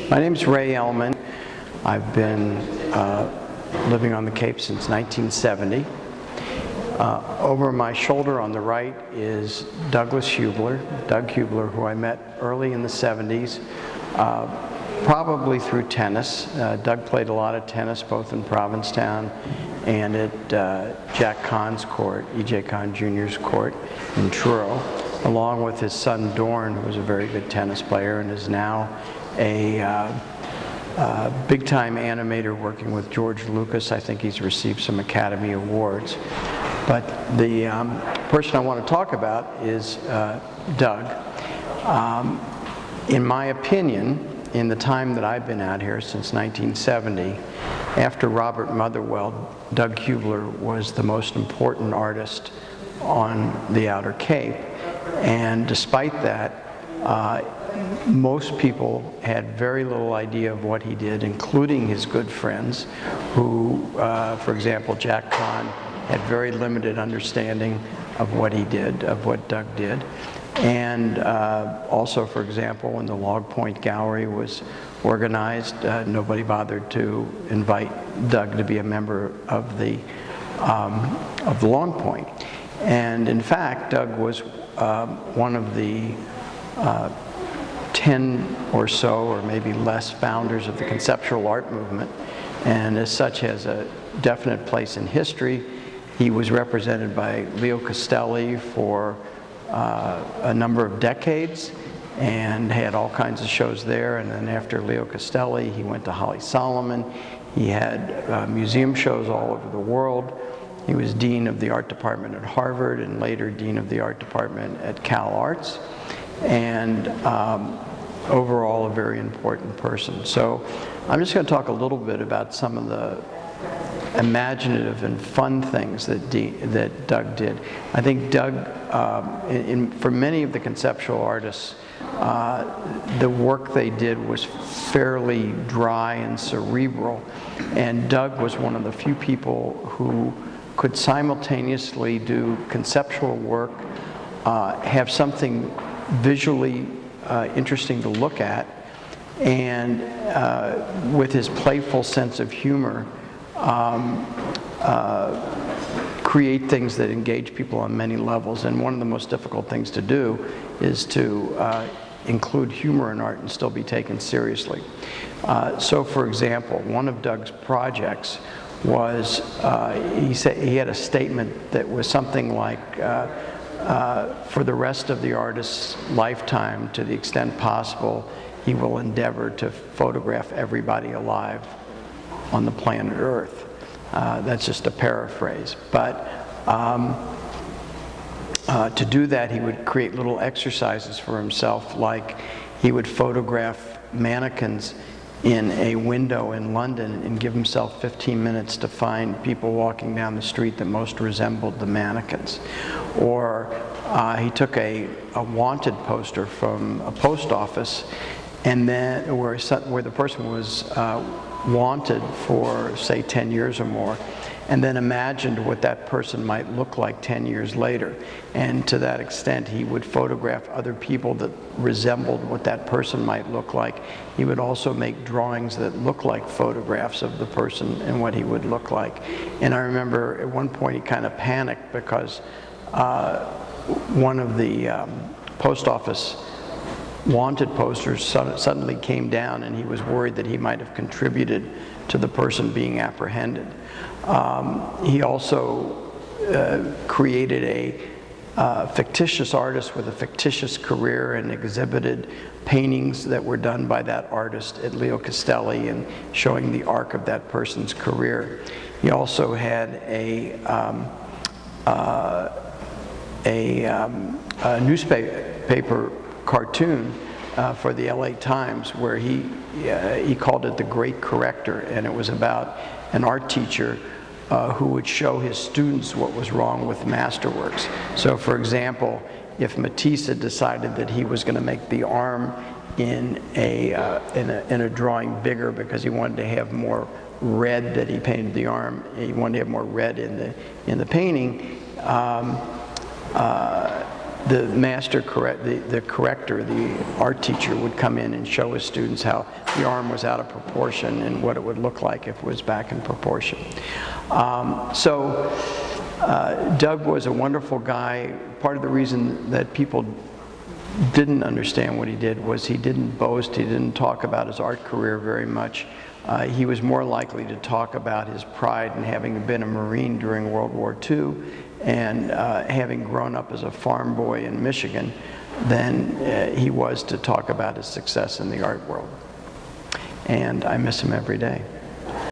My name's Ray Elman. I've been living on the Cape since 1970. Over my shoulder on the right is Doug Huebler, who I met early in the 70s, probably through tennis. Doug played a lot of tennis both in Provincetown and at Jack Cahn's court, E.J. Cahn Jr.'s court in Truro, along with his son Dorn, who was a very good tennis player and is now a big-time animator working with George Lucas. I think he's received some Academy Awards. But the person I want to talk about is Doug. In my opinion, in the time that I've been out here since 1970, after Robert Motherwell, Doug Huebler was the most important artist on the Outer Cape. And despite that, most people had very little idea of what he did, including his good friends, who, for example, Jack Cahn, had very limited understanding of what he did, of what Doug did. And also, for example, when the Log Point Gallery was organized, nobody bothered to invite Doug to be a member of the Long Point. And in fact, Doug was one of the 10 or so, or maybe less, founders of the conceptual art movement, and as such has a definite place in history. He was represented by Leo Castelli for a number of decades and had all kinds of shows there. And then after Leo Castelli, he went to Holly Solomon. He had museum shows all over the world. He was dean of the art department at Harvard and later dean of the art department at Cal Arts. And overall a very important person. So I'm just going to talk a little bit about some of the imaginative and fun things that Doug did. I think Doug, for many of the conceptual artists, the work they did was fairly dry and cerebral, and Doug was one of the few people who could simultaneously do conceptual work, have something visually interesting to look at, and with his playful sense of humor, create things that engage people on many levels. And one of the most difficult things to do is to include humor in art and still be taken seriously. So for example, one of Doug's projects was, he said he had a statement that was something like, for the rest of the artist's lifetime, to the extent possible, he will endeavor to photograph everybody alive on the planet Earth. That's just a paraphrase. But to do that, he would create little exercises for himself, like he would photograph mannequins in a window in London and give himself 15 minutes to find people walking down the street that most resembled the mannequins. Or he took a wanted poster from a post office, and then where the person was wanted for, say, 10 years or more, and then imagined what that person might look like 10 years later. And to that extent, he would photograph other people that resembled what that person might look like. He would also make drawings that looked like photographs of the person and what he would look like. And I remember at one point he kind of panicked because one of the post office wanted posters suddenly came down, and he was worried that he might have contributed to the person being apprehended. He also created a fictitious artist with a fictitious career and exhibited paintings that were done by that artist at Leo Castelli and showing the arc of that person's career. He also had a newspaper cartoon for the LA Times where he called it The Great Corrector, and it was about an art teacher who would show his students what was wrong with masterworks. So for example, if Matisse had decided that he was going to make the arm in a drawing bigger because he wanted to have more red that he painted the arm, he wanted to have more red in the painting, the the corrector, the art teacher would come in and show his students how the arm was out of proportion and what it would look like if it was back in proportion. Doug was a wonderful guy. Part of the reason that people didn't understand what he did was he didn't boast, he didn't talk about his art career very much. He was more likely to talk about his pride in having been a Marine during World War II and having grown up as a farm boy in Michigan than he was to talk about his success in the art world. And I miss him every day.